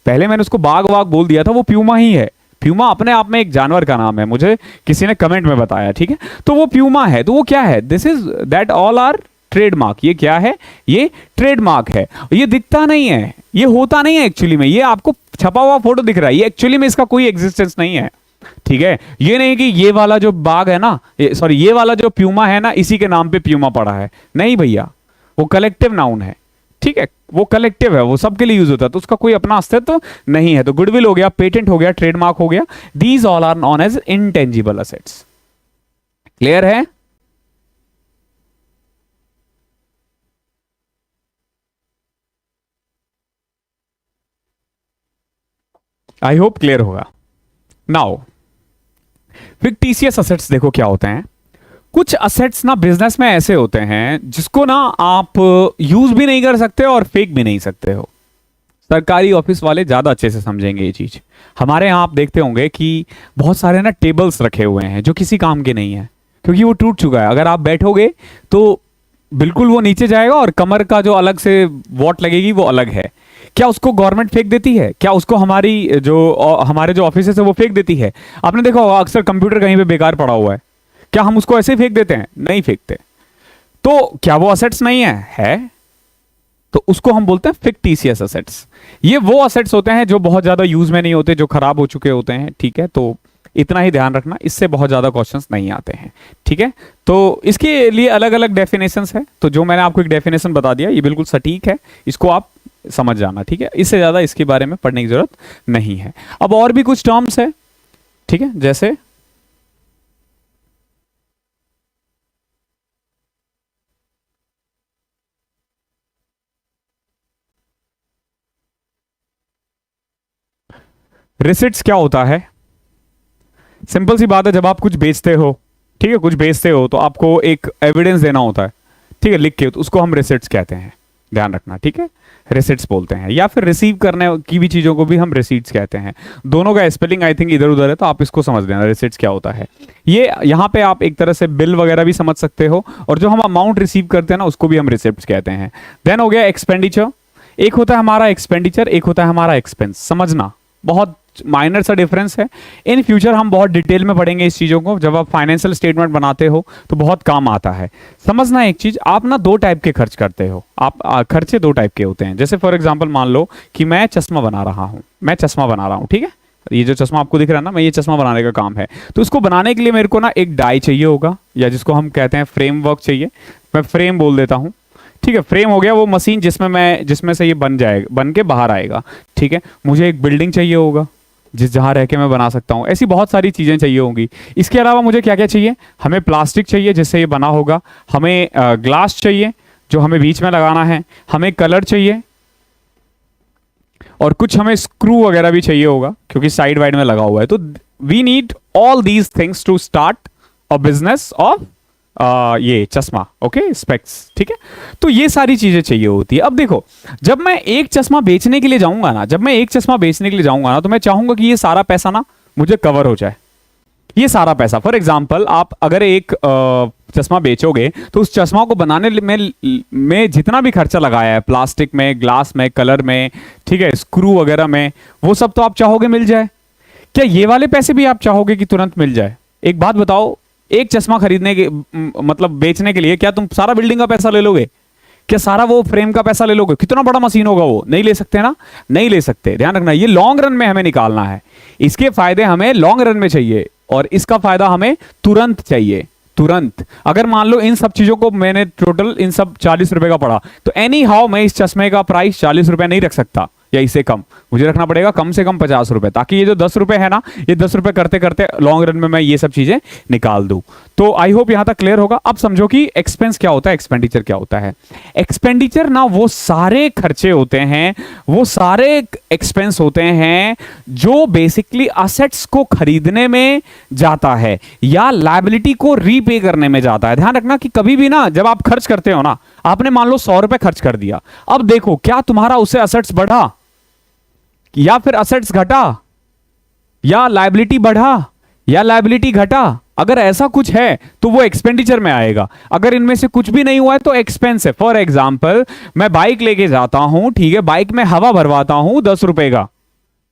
पहले मैंने उसको बाघ वाघ बोल दिया था, वो प्यूमा ही है। प्यूमा अपने आप में एक जानवर का नाम है, मुझे किसी ने कमेंट में बताया, ठीक है, तो वो प्यूमा है। तो वो क्या है? This is that all are trademark. ये क्या है? ये ट्रेडमार्क है। ये दिखता नहीं है, ये होता नहीं है एक्चुअली में, ये आपको छपा हुआ फोटो दिख रहा है, ये एक्चुअली में इसका कोई एग्जिस्टेंस नहीं है, ठीक है। ये नहीं कि ये वाला जो बाघ है ना, सॉरी ये वाला जो प्यूमा है ना, इसी के नाम पे प्यूमा पड़ा है, नहीं भैया, वो कलेक्टिव नाउन है, ठीक है, वो कलेक्टिव है, वो सबके लिए यूज होता है, तो उसका कोई अपना अस्तित्व नहीं है। तो गुडविल हो गया, पेटेंट हो गया, ट्रेडमार्क हो गया, these all are non as intangible assets. Clear है? आई होप क्लियर होगा। नाउ फिक्टिशियस असेट्स देखो क्या होते हैं। कुछ असेट्स ना बिजनेस में ऐसे होते हैं जिसको ना आप यूज भी नहीं कर सकते और फेक भी नहीं सकते हो। सरकारी ऑफिस वाले ज्यादा अच्छे से समझेंगे ये चीज। हमारे यहाँ आप देखते होंगे कि बहुत सारे ना टेबल्स रखे हुए हैं जो किसी काम के नहीं है, क्योंकि वो टूट चुका है। अगर आप बैठोगे तो बिल्कुल वो नीचे जाएगा और कमर का जो अलग से वॉट लगेगी वो अलग है। क्या उसको गवर्नमेंट फेंक देती है? क्या उसको हमारी जो हमारे जो ऑफिस है वो फेंक देती है? आपने देखा होगा अक्सर कंप्यूटर कहीं पे बेकार पड़ा हुआ है, क्या हम उसको ऐसे ही फेंक देते हैं? नहीं फेंकते। तो क्या वो असेट्स नहीं है? तो उसको हम बोलते हैं फिक्टिशियस असेट्स। ये वो असेट्स होते हैं जो बहुत ज्यादा यूज में नहीं होते, जो खराब हो चुके होते हैं, ठीक है। तो इतना ही ध्यान रखना, इससे बहुत ज्यादा क्वेश्चंस नहीं आते हैं, ठीक है। तो इसके लिए अलग अलग डेफिनेशंस है, तो जो मैंने आपको एक डेफिनेशन बता दिया ये बिल्कुल सटीक है, इसको आप समझ जाना, ठीक है। इससे ज्यादा इसके बारे में पढ़ने की जरूरत नहीं है। अब और भी कुछ टर्म्स है, ठीक है, जैसे रिसिट्स क्या होता है? सिंपल सी बात है, जब आप कुछ बेचते हो, ठीक है, कुछ बेचते हो तो आपको एक एविडेंस देना होता है, ठीक है, लिख के, तो उसको हम रिसिट्स कहते हैं, ध्यान रखना, ठीक है, रिसिट्स बोलते हैं। या फिर रिसीव करने की भी चीजों को भी हम रिसीट्स कहते हैं। दोनों का स्पेलिंग आई थिंक इधर उधर है, तो आप इसको समझ लेना रिसिट्स क्या होता है। ये यहाँ पे आप एक तरह से बिल वगैरह भी समझ सकते हो, और जो हम अमाउंट रिसीव करते हैं ना उसको भी हम रिसिप्ट्स कहते हैं। देन हो गया एक्सपेंडिचर। एक होता है हमारा एक्सपेंडिचर, एक होता है हमारा एक्सपेंस। समझना, बहुत माइनर सा डिफरेंस है। इन फ्यूचर हम बहुत डिटेल में पढ़ेंगे इस चीजों को, जब आप फाइनेंशियल स्टेटमेंट बनाते हो तो बहुत काम आता है। समझना एक चीज, आप ना दो टाइप के खर्च करते हो, आप खर्चे दो टाइप के होते हैं। जैसे फॉर एग्जांपल मान लो कि मैं चश्मा बना रहा हूं, ठीक है, ये जो चश्मा आपको दिख रहा है ना, मैं ये चश्मा बनाने का काम है। तो इसको बनाने के लिए मेरे को ना एक डाई चाहिए होगा, या जिसको हम कहते हैं फ्रेमवर्क चाहिए, मैं फ्रेम बोल देता हूं, ठीक है, फ्रेम हो गया वो मशीन जिसमें से ये बन जाएगा, बन के बाहर आएगा। ठीक है, मुझे एक बिल्डिंग चाहिए होगा जहां रह के मैं बना सकता हूं, ऐसी बहुत सारी चीजें चाहिए होंगी। इसके अलावा मुझे क्या क्या चाहिए, हमें प्लास्टिक चाहिए जिससे ये बना होगा, हमें ग्लास चाहिए जो हमें बीच में लगाना है, हमें कलर चाहिए, और कुछ हमें स्क्रू वगैरह भी चाहिए होगा क्योंकि साइड वाइड में लगा हुआ है। तो we need all these things to start a business of ये चश्मा, ओके, स्पेक्स। ठीक है, तो ये सारी चीजें चाहिए होती है। अब देखो, जब मैं एक चश्मा बेचने के लिए जाऊंगा ना, तो मैं चाहूंगा कि ये सारा पैसा ना मुझे कवर हो जाए, ये सारा पैसा। फॉर एग्जाम्पल, आप अगर एक चश्मा बेचोगे तो उस चश्मा को बनाने में जितना भी खर्चा लगाया है, प्लास्टिक में, ग्लास में, कलर में, ठीक है, स्क्रू वगैरह में, वो सब तो आप चाहोगे मिल जाए। क्या ये वाले पैसे भी आप चाहोगे कि तुरंत मिल जाए? एक बात बताओ, एक चश्मा खरीदने के मतलब बेचने के लिए क्या तुम सारा बिल्डिंग का पैसा ले लोगे? क्या सारा वो फ्रेम का पैसा ले लोगे? कितना बड़ा मशीन होगा वो, नहीं ले सकते ना, नहीं ले सकते। ध्यान रखना, ये लॉन्ग रन में हमें निकालना है, इसके फायदे हमें लॉन्ग रन में चाहिए और इसका फायदा हमें तुरंत चाहिए, तुरंत। अगर मान लो इन सब चीजों को मैंने टोटल इन सब 40 रुपए का पड़ा, तो एनी हाउ मैं इस चश्मे का प्राइस 40 रुपए नहीं रख सकता या इससे कम, मुझे रखना पड़ेगा कम से कम 50 रुपए, ताकि ये जो 10 रुपए है ना, ये 10 रुपए करते करते लॉन्ग रन में मैं ये सब चीजें निकाल दूं। तो आई होप यहां तक क्लियर होगा। अब समझो कि एक्सपेंस क्या होता है, एक्सपेंडिचर क्या होता है। एक्सपेंडिचर ना वो सारे खर्चे होते हैं, वो सारे एक्सपेंस होते हैं जो बेसिकली असेट्स को खरीदने में जाता है या लायबिलिटी को रीपे करने में जाता है। ध्यान रखना कि कभी भी ना जब आप खर्च करते हो ना, आपने मान लो 100 रुपए खर्च कर दिया, अब देखो क्या तुम्हारा उससे असेट्स बढ़ा या फिर असेट्स घटा, या लायबिलिटी बढ़ा या लायबिलिटी घटा? अगर ऐसा कुछ है तो वो एक्सपेंडिचर में आएगा। अगर इनमें से कुछ भी नहीं हुआ है तो एक्सपेंस है। फॉर एग्जाम्पल, मैं बाइक लेके जाता हूं, ठीक है, बाइक में हवा भरवाता हूं 10 रुपए का,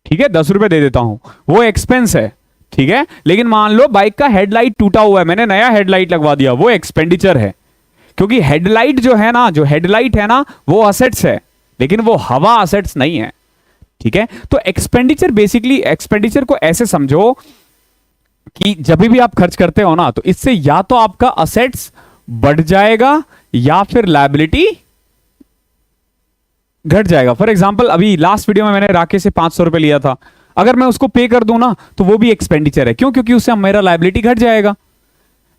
ठीक है, 10 रुपए दे देता हूं, वो एक्सपेंस है, ठीक है। लेकिन मान लो बाइक का हेडलाइट टूटा हुआ है, मैंने नया हेडलाइट लगवा दिया, वो एक्सपेंडिचर है, क्योंकि हेडलाइट जो है ना, जो हेडलाइट है ना, वो असेट्स है, लेकिन वो हवा असेट्स नहीं है, ठीक है। तो एक्सपेंडिचर, बेसिकली एक्सपेंडिचर को ऐसे समझो कि जब भी आप खर्च करते हो ना, तो इससे या तो आपका असेट्स बढ़ जाएगा या फिर लायबिलिटी घट जाएगा। फॉर एग्जांपल, अभी लास्ट वीडियो में मैंने राकेश से 500 रुपए लिया था, अगर मैं उसको पे कर दूं ना तो वो भी एक्सपेंडिचर है। क्यों? क्योंकि उससे मेरा लायबिलिटी घट जाएगा।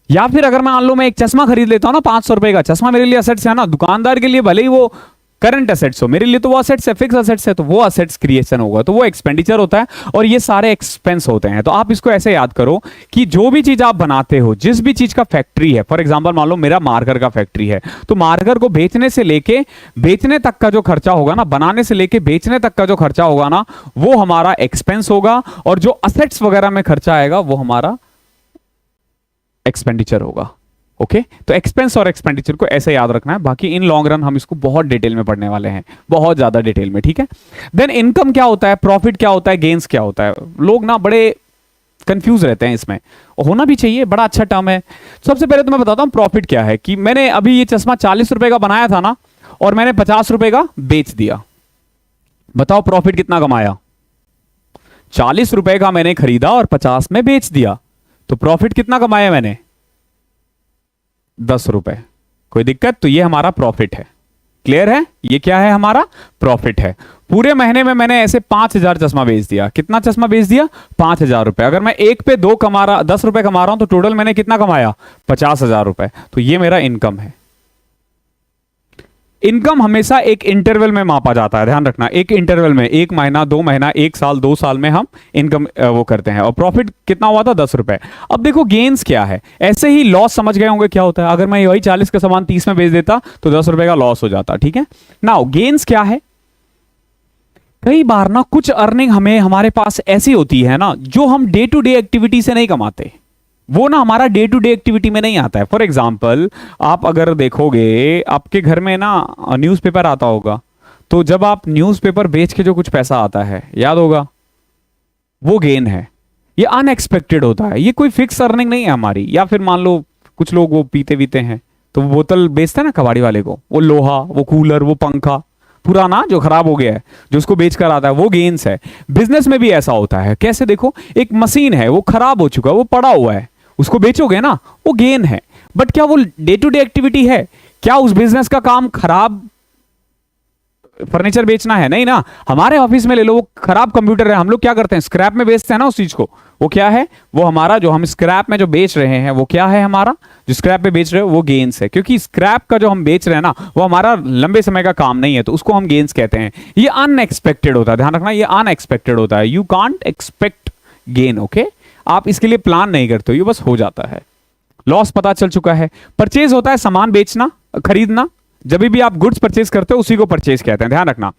या फिर अगर मान लो मैं एक चश्मा खरीद लेता हूं ना, 500 रुपए का चश्मा, मेरे लिए असेट्स है ना, दुकानदार के लिए भले ही वो करंट असेट्स हो, मेरे लिए तो वो असेट्स है, फिक्स असेट्स है, तो वो असेट्स क्रिएशन होगा, तो वो एक्सपेंडिचर होता है और ये सारे एक्सपेंस होते हैं। तो आप इसको ऐसे याद करो कि जो भी चीज आप बनाते हो, जिस भी चीज का फैक्ट्री है, फॉर एग्जांपल मान लो मेरा मार्कर का फैक्ट्री है, तो मार्कर को बेचने से लेके बेचने तक का जो खर्चा होगा ना, बनाने से लेके बेचने तक का जो खर्चा होगा ना, वो हमारा एक्सपेंस होगा, और जो असेट्स वगैरह में खर्चा आएगा वो हमारा एक्सपेंडिचर होगा। ओके, तो एक्सपेंस और एक्सपेंडिचर को ऐसे याद रखना है। बाकी इन लॉन्ग रन हम इसको बहुत डिटेल में पढ़ने वाले हैं, बहुत ज्यादा डिटेल में, ठीक है। देन इनकम क्या होता है, प्रॉफिट क्या होता है, गेन्स क्या होता है। लोग ना बड़े कंफ्यूज रहते हैं इसमें, होना भी चाहिए, बड़ा अच्छा टर्म है। सबसे पहले तो मैं बताता हूं प्रॉफिट क्या है। कि मैंने अभी ये चश्मा 40 रुपए का बनाया था ना, और मैंने 50 रुपए का बेच दिया, बताओ प्रॉफिट कितना कमाया? 40 रुपए का मैंने खरीदा और 50 में बेच दिया, तो प्रॉफिट कितना कमाया मैंने? 10 रुपए। कोई दिक्कत? तो ये हमारा प्रॉफिट है। क्लियर है? ये क्या है? हमारा प्रॉफिट है। पूरे महीने में मैंने ऐसे 5000 चश्मा बेच दिया। कितना चश्मा बेच दिया? 5000 रुपए। अगर मैं एक पे 10 रुपए कमा रहा हूं, तो टोटल मैंने कितना कमाया? 50,000 रुपए। तो ये मेरा इनकम है। इनकम हमेशा एक इंटरवल में मापा जाता है, ध्यान रखना, एक इंटरवल में, 1 महीना, 2 महीना, 1 साल, 2 साल में हम इनकम वो करते हैं। और प्रॉफिट कितना हुआ था? 10 रुपए। अब देखो गेन्स क्या है। ऐसे ही लॉस समझ गए होंगे क्या होता है। अगर मैं वही 40 का सामान 30 में बेच देता तो 10 रुपए का लॉस हो जाता, ठीक है। नाउ गेन्स क्या है? कई बार ना कुछ अर्निंग हमारे पास ऐसी होती है ना, जो हम डे टू डे एक्टिविटी से नहीं कमाते, वो ना हमारा डे टू डे एक्टिविटी में नहीं आता है। फॉर एग्जाम्पल, आप अगर देखोगे आपके घर में ना न्यूज़पेपर आता होगा, तो जब आप न्यूज़पेपर बेच के जो कुछ पैसा आता है, याद होगा, वो गेन है। ये अनएक्सपेक्टेड होता है, ये कोई फिक्स अर्निंग नहीं है हमारी। या फिर मान लो कुछ लोग वो पीते वीते हैं, तो वो बोतल बेचते हैं ना कबाड़ी वाले को, वो लोहा, वो कूलर, वो पंखा पुराना जो खराब हो गया है, जो उसको बेच कर आता है, वो गेन्स है। बिजनेस में भी ऐसा होता है। कैसे? देखो, एक मशीन है, वो खराब हो चुका है, वो पड़ा हुआ है, उसको बेचोगे ना, वो गेन है। बट क्या वो डे टू डे एक्टिविटी है? क्या उस बिजनेस का काम खराब फर्नीचर बेचना है? नहीं ना। हमारे ऑफिस में ले लो, वो खराब कंप्यूटर है, हम लोग क्या करते हैं, स्क्रैप में बेचते हैं ना उस चीज को। वो क्या है, वो हमारा जो हम स्क्रैप में जो बेच रहे हैं वो क्या है, हमारा जो स्क्रैप में बेच रहे हो वो गेन्स है, क्योंकि स्क्रैप का जो हम बेच रहे हैं ना वो हमारा लंबे समय का काम नहीं है, तो उसको हम गेन्स कहते हैं। ये अनएक्सपेक्टेड होता है, ध्यान रखना, ये अनएक्सपेक्टेड होता है। You can't expect gain, okay. आप इसके लिए प्लान नहीं करते हो, ये बस हो जाता है। लॉस पता चल चुका है। परचेज होता है सामान बेचना, खरीदना। जब भी आप गुड्स परचेज करते हो उसी को परचेज कहते हैं, ध्यान रखना।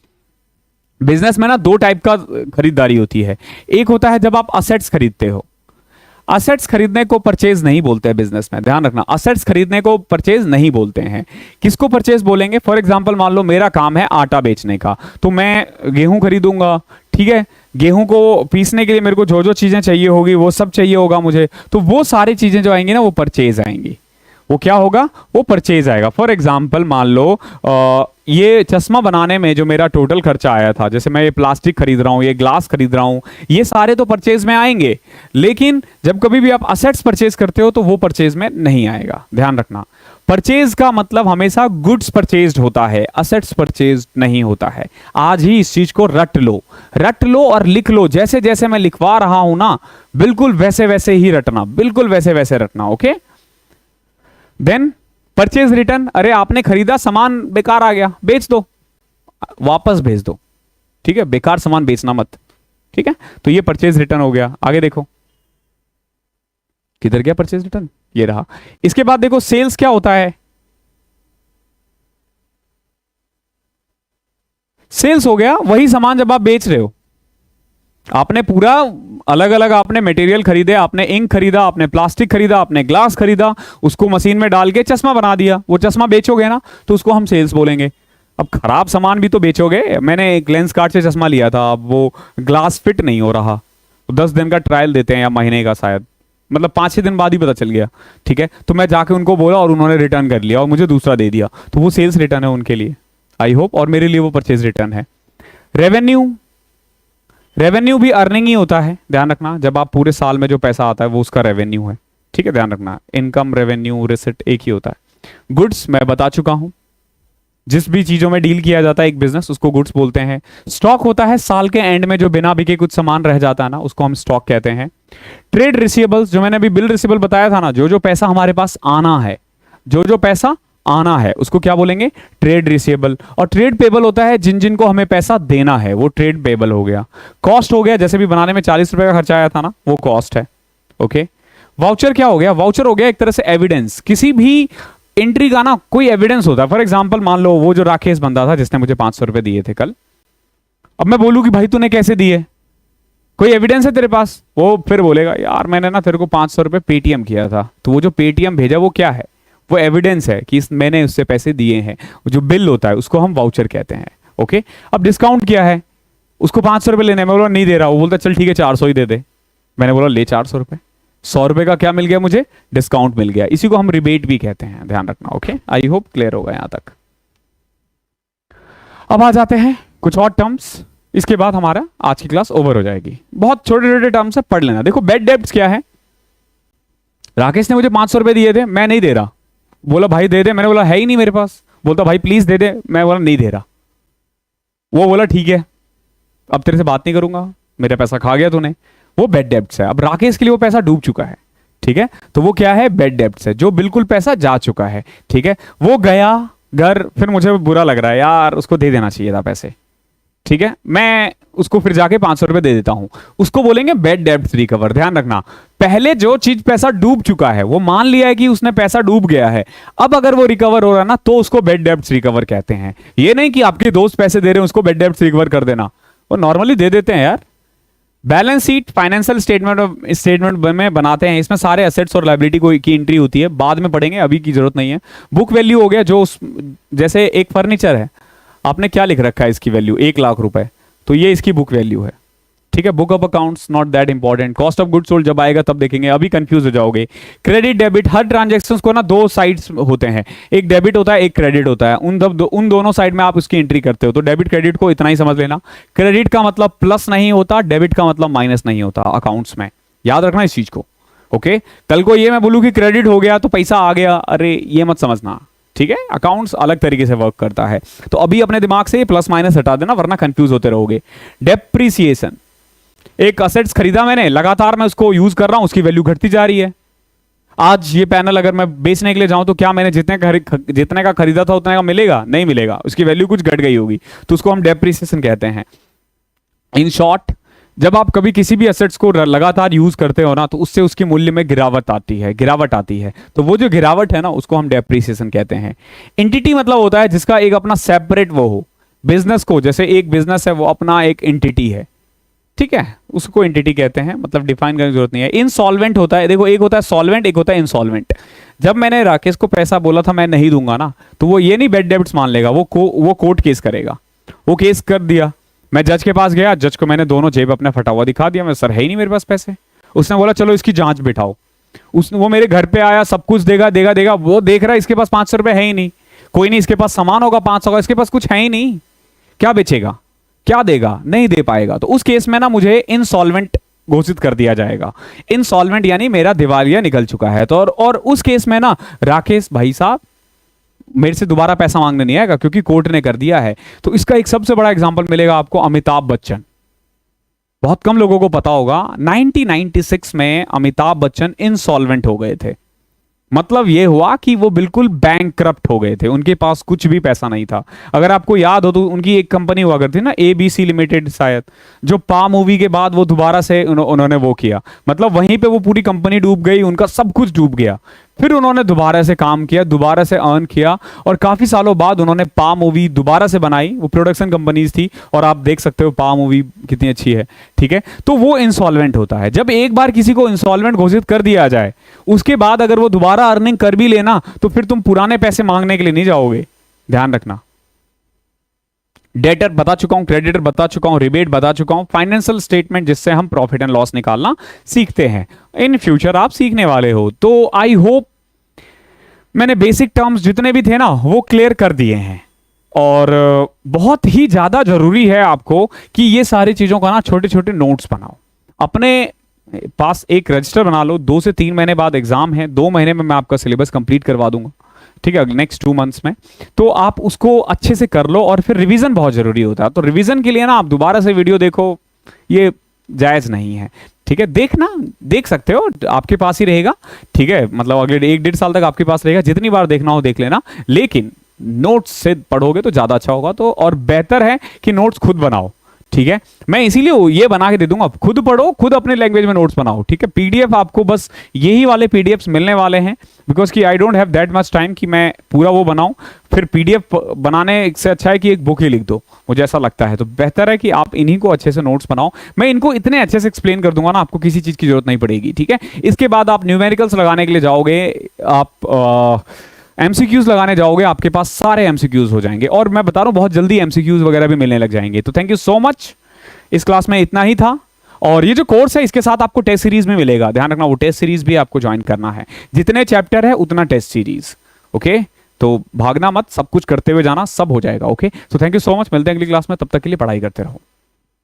बिजनेस में ना दो टाइप का खरीदारी होती है। एक होता है जब आप असेट्स खरीदते हो, असेट्स खरीदने को परचेज नहीं बोलते हैं बिजनेस में, ध्यान रखना। असेट्स खरीदने को परचेज नहीं बोलते हैं। किसको परचेज बोलेंगे? फॉर एग्जांपल मान लो मेरा काम है आटा बेचने का, तो मैं गेहूं खरीदूंगा, ठीक है। गेहूं को पीसने के लिए मेरे को जो जो चीजें चाहिए होगी वो सब चाहिए होगा मुझे, तो वो सारी चीजें जो आएंगी ना वो परचेज आएंगी। वो क्या होगा, वो परचेज आएगा। फॉर एग्जाम्पल मान लो ये चश्मा बनाने में जो मेरा टोटल खर्चा आया था, जैसे मैं ये प्लास्टिक खरीद रहा हूँ, ये ग्लास खरीद रहा हूँ, ये सारे तो परचेज में आएंगे। लेकिन जब कभी भी आप असेट्स परचेज करते हो तो वो परचेज में नहीं आएगा, ध्यान रखना। परचेज का मतलब हमेशा गुड्स परचेज होता है, असेट्स परचेज नहीं होता है। आज ही इस चीज को रट लो और लिख लो। जैसे जैसे मैं लिखवा रहा हूं ना, बिल्कुल वैसे वैसे ही रटना, बिल्कुल वैसे वैसे रटना, ओके। देन परचेज रिटर्न, अरे आपने खरीदा, सामान बेकार आ गया, बेच दो, वापस भेज दो, ठीक है। बेकार सामान बेचना मत, ठीक है। तो ये परचेज रिटर्न हो गया। आगे देखो किधर गया परचेज रिटर्न, ये रहा। इसके बाद देखो सेल्स क्या होता है। सेल्स हो गया वही सामान जब आप बेच रहे हो, आपने पूरा अलग अलग आपने मटेरियल खरीदे, आपने इंक खरीदा, आपने प्लास्टिक खरीदा, आपने ग्लास खरीदा, उसको मशीन में डाल के चश्मा बना दिया, वो चश्मा बेचोगे ना तो उसको हम सेल्स बोलेंगे। अब खराब सामान भी तो बेचोगे। मैंने एक लेंस कार्ड से चश्मा लिया था, अब वो ग्लास फिट नहीं हो रहा, 10 दिन का ट्रायल देते हैं या महीने का शायद, मतलब 5-6 दिन बाद ही पता चल गया, ठीक है। तो मैं जाके उनको बोला और उन्होंने रिटर्न कर लिया और मुझे दूसरा दे दिया, तो वो सेल्स रिटर्न है उनके लिए, आई होप, और मेरे लिए वो परचेज रिटर्न है। रेवेन्यू भी अर्निंग ही होता है, ध्यान रखना। जब आप पूरे साल में जो पैसा आता है वो उसका रेवेन्यू है, ठीक है, ध्यान रखना। इनकम, रेवेन्यू, रिसिट एक ही होता है। गुड्स मैं बता चुका हूं, जिस भी चीजों में डील किया जाता है एक बिजनेस, उसको गुड्स बोलते हैं। स्टॉक होता है साल के एंड में जो बिना बिके कुछ सामान रह जाता है ना, उसको हम स्टॉक कहते हैं। ट्रेड रिसीवेबल्स, जो मैंने अभी बिल रिसीवेबल बताया था ना, जो जो पैसा हमारे पास आना है, जो जो पैसा आना है उसको क्या बोलेंगे, ट्रेड रिसीवेबल। और ट्रेड पेबल होता है जिन जिनको हमें पैसा देना है, वो ट्रेड पेबल हो गया। कॉस्ट हो गया, जैसे भी बनाने में 40 रुपए का खर्चा आया था ना, वो कॉस्ट है, ओके। वाउचर क्या हो गया, वाउचर हो गया एक तरह से एविडेंस, किसी भी एंट्री का ना कोई एविडेंस होता है। फॉर एग्जाम्पल मान लो वो जो राकेश बंदा था जिसने मुझे 500 रुपए दिए थे कल, अब मैं बोलूं कि भाई तूने कैसे दिए, कोई एविडेंस है तेरे पास? वो फिर बोलेगा यार मैंने ना तेरे को 500 रुपए पेटीएम किया था, तो वो जो पेटीएम भेजा वो क्या है, वो एविडेंस है कि मैंने उससे पैसे दिए हैं। जो बिल होता है उसको हम वाउचर कहते हैं, ओके। अब डिस्काउंट किया है, उसको 500 रुपए लेने, मैं बोला नहीं दे रहा, वो बोलता चल ठीक है 400 ही दे दे। मैंने बोला ले 400 रुपए, 100 रुपए का क्या मिल गया मुझे, डिस्काउंट मिल गया। इसी को हम रिबेट भी कहते हैं, ध्यान रखना, ओके। आई होप क्लियर होगा यहां तक। अब आ जाते हैं कुछ और टर्म्स, इसके बाद हमारा आज की क्लास ओवर हो जाएगी। बहुत छोटे छोटे टर्म्स है, पढ़ लेना। देखो बैड डेब्ट्स क्या है, राकेश ने मुझे 500 रुपए दिए थे, मैं नहीं दे रहा, बोला भाई दे दे, मैंने बोला है ही नहीं मेरे पास, बोलता भाई प्लीज दे दे, मैं बोला नहीं दे रहा, वो बोला ठीक है अब तेरे से बात नहीं करूंगा, मेरा पैसा खा गया तूने, वो बैड डेब्ट्स है। अब राकेश के लिए वो पैसा डूब चुका है, ठीक है, तो वो क्या है, बैड डेब्ट्स है, जो बिल्कुल पैसा जा चुका है, ठीक है। वो गया घर, फिर मुझे बुरा लग रहा है यार, उसको दे देना चाहिए था पैसे, ठीक है, मैं उसको फिर जाके 500 रुपए दे देता हूं, उसको बोलेंगे बैड डेब्ट्स रिकवर। ध्यान रखना, पहले जो चीज पैसा डूब चुका है, वो मान लिया है कि उसने पैसा डूब गया है, अब अगर वो रिकवर हो रहा है ना तो उसको बैड डेब्ट्स रिकवर कहते हैं। ये नहीं कि आपके दोस्त पैसे दे रहे हैं उसको बैड डेब्ट्स रिकवर कर देना, वो नॉर्मली दे देते हैं यार। बैलेंस शीट फाइनेंशियल स्टेटमेंट में बनाते हैं, इसमें सारे एसेट्स और लायबिलिटी की एंट्री होती है, बाद में पढ़ेंगे, अभी की जरूरत नहीं है। बुक वैल्यू हो गया, जो जैसे एक फर्नीचर है, आपने क्या लिख रखा है इसकी वैल्यू 1 लाख रुपए, तो ये इसकी बुक वैल्यू है, ठीक है। Book of accounts not that important, cost of goods sold जब आएगा तब देखेंगे, अभी कंफ्यूज हो जाओगे। क्रेडिट डेबिट, हर ट्रांजैक्शंस को ना 2 साइड्स होते हैं, एक डेबिट होता है एक क्रेडिट होता है, उन दोनों साइड में आप उसकी एंट्री करते हो, तो डेबिट क्रेडिट को इतना ही समझ लेना। क्रेडिट का मतलब प्लस नहीं होता, डेबिट का मतलब माइनस नहीं होता अकाउंट्स में, याद रखना इस चीज को, ओके। कल को ये मैं बोलूं कि क्रेडिट हो गया तो पैसा आ गया, अरे ये मत समझना, ठीक है, अकाउंट्स अलग तरीके से वर्क करता है। तो अभी अपने दिमाग से प्लस माइनस हटा देना, वरना कंफ्यूज होते रहोगे। डेप्रिसिएशन, एक असेट्स खरीदा मैंने, लगातार मैं उसको यूज कर रहा हूं, उसकी वैल्यू घटती जा रही है। आज ये पैनल अगर मैं बेचने के लिए जाऊं तो क्या मैंने जितने का खरीदा था उतने का मिलेगा? नहीं मिलेगा, उसकी वैल्यू कुछ घट गई होगी, तो उसको हम डेप्रिसिएशन कहते हैं। इन शॉर्ट, जब आप कभी किसी भी एसेट्स को लगातार यूज करते हो ना, तो उससे उसकी मूल्य में गिरावट आती है। तो वो जो गिरावट है ना, उसको हम डेप्रिसिएशन कहते हैं। एंटिटी मतलब होता है जिसका एक अपना सेपरेट वो हो। बिजनेस को, जैसे एक बिजनेस है वो अपना एक एंटिटी है, ठीक है, उसको एंटिटी कहते हैं, मतलब डिफाइन करने की जरूरत नहीं है। इनसॉल्वेंट होता है, देखो एक होता है सॉल्वेंट, एक होता है इंसॉल्वेंट। जब मैंने राकेश को पैसा बोला था मैं नहीं दूंगा ना, तो वो ये नहीं बैड डेबिट्स मान लेगा, वो कोर्ट केस करेगा। वो केस कर दिया, मैं जज के पास गया, जज को मैंने दोनों जेब अपने फटा हुआ दिखा दिया, मैं सर है ही नहीं मेरे पास पैसे। उसने बोला चलो इसकी जांच बिठाओ। वो मेरे घर पे आया, सब कुछ देगा, वो देख रहा है इसके पास 500 रुपए है ही नहीं। कोई नहीं, इसके पास सामान होगा 500 का, इसके पास कुछ है ही नहीं, क्या बेचेगा, क्या देगा, नहीं दे पाएगा। तो उस केस में ना मुझे इनसॉल्वेंट घोषित कर दिया जाएगा। इनसॉल्वेंट यानी मेरा दिवालिया निकल चुका है। तो और उस केस में ना राकेश भाई साहब मेरे से दोबारा पैसा मांगने नहीं आएगा, क्योंकि कोर्ट ने कर दिया है। तो इसका एक सबसे बड़ा एग्जांपल मिलेगा आपको अमिताभ बच्चन। बहुत कम लोगों को पता होगा, 1996 में अमिताभ बच्चन इनसॉल्वेंट हो गए थे। मतलब यह हुआ कि वो बिल्कुल बैंकक्रप्ट हो गए थे, उनके पास कुछ भी पैसा नहीं था। अगर आपको याद हो तो उनकी एक कंपनी हुआ करती ना, ABC लिमिटेड शायद, जो पा मूवी के बाद वो दोबारा से उन्होंने वो किया, मतलब वहीं पे वो पूरी कंपनी डूब गई, उनका सब कुछ डूब गया। फिर उन्होंने दोबारा से काम किया, दोबारा से अर्न किया, और काफी सालों बाद उन्होंने पा मूवी दोबारा से बनाई। वो प्रोडक्शन कंपनीज थी, और आप देख सकते हो पा मूवी कितनी अच्छी है, ठीक है। तो वो इंसॉल्वेंट होता है। जब एक बार किसी को इंसॉल्वेंट घोषित कर दिया जाए, उसके बाद अगर वो दोबारा अर्निंग कर भी लेना, तो फिर तुम पुराने पैसे मांगने के लिए नहीं जाओगे, ध्यान रखना। डेटर बता चुका हूं, क्रेडिटर बता चुका हूं, रिबेट बता चुका हूं, फाइनेंशियल स्टेटमेंट जिससे हम प्रॉफिट एंड लॉस निकालना सीखते हैं। इन फ्यूचर आप सीखने वाले हो, तो आई होप मैंने बेसिक टर्म्स जितने भी थे ना वो क्लियर कर दिए हैं। और बहुत ही ज्यादा जरूरी है आपको कि ये सारी चीजों का ना छोटे छोटे नोट्स बनाओ, अपने पास एक रजिस्टर बना लो। 2 से 3 महीने बाद एग्जाम है, 2 महीने में मैं आपका सिलेबस कंप्लीट करवा दूंगा, ठीक है, नेक्स्ट 2 मंथ्स में। तो आप उसको अच्छे से कर लो, और फिर रिवीजन बहुत जरूरी होता है। तो रिवीजन के लिए ना आप दोबारा से वीडियो देखो, ये जायज नहीं है, ठीक है। देखना, देख सकते हो, आपके पास ही रहेगा, ठीक है, मतलब अगले 1-1.5 साल तक आपके पास रहेगा, जितनी बार देखना हो देख लेना। लेकिन नोट्स से पढ़ोगे तो ज्यादा अच्छा होगा। तो और बेहतर है कि नोट्स खुद बनाओ, ठीक है। मैं इसीलिए ये बना के दे दूंगा, खुद पढ़ो, खुद अपने लैंग्वेज में नोट्स बनाओ, ठीक है। पीडीएफ आपको बस यही वाले पीडीएफ्स मिलने वाले हैं, बिकॉज कि I don't have that much time कि मैं पूरा वो बनाऊं। फिर पीडीएफ बनाने से अच्छा है कि एक बुक ही लिख दो, मुझे ऐसा लगता है। तो बेहतर है कि आप इन्हीं को अच्छे से नोट्स बनाओ। मैं इनको इतने अच्छे से एक्सप्लेन कर दूंगा ना, आपको किसी चीज की जरूरत नहीं पड़ेगी, ठीक है। इसके बाद आप न्यूमेरिकल्स लगाने के लिए जाओगे, आप एमसीक्यूज लगाने जाओगे, आपके पास सारे एमसीक्यूज हो जाएंगे। और मैं बता रहा हूं बहुत जल्दी एमसीक्यूज वगैरह भी मिलने लग जाएंगे। तो थैंक यू सो मच। इस क्लास में इतना ही था, और ये जो कोर्स है इसके साथ आपको टेस्ट सीरीज में मिलेगा, ध्यान रखना, वो टेस्ट सीरीज भी आपको ज्वाइन करना है। जितने चैप्टर है उतना टेस्ट सीरीज, ओके। तो भागना मत, सब कुछ करते हुए जाना, सब हो जाएगा, ओके। तो थैंक यू सो मच, मिलते हैं अगली क्लास में, तब तक के लिए पढ़ाई करते रहो।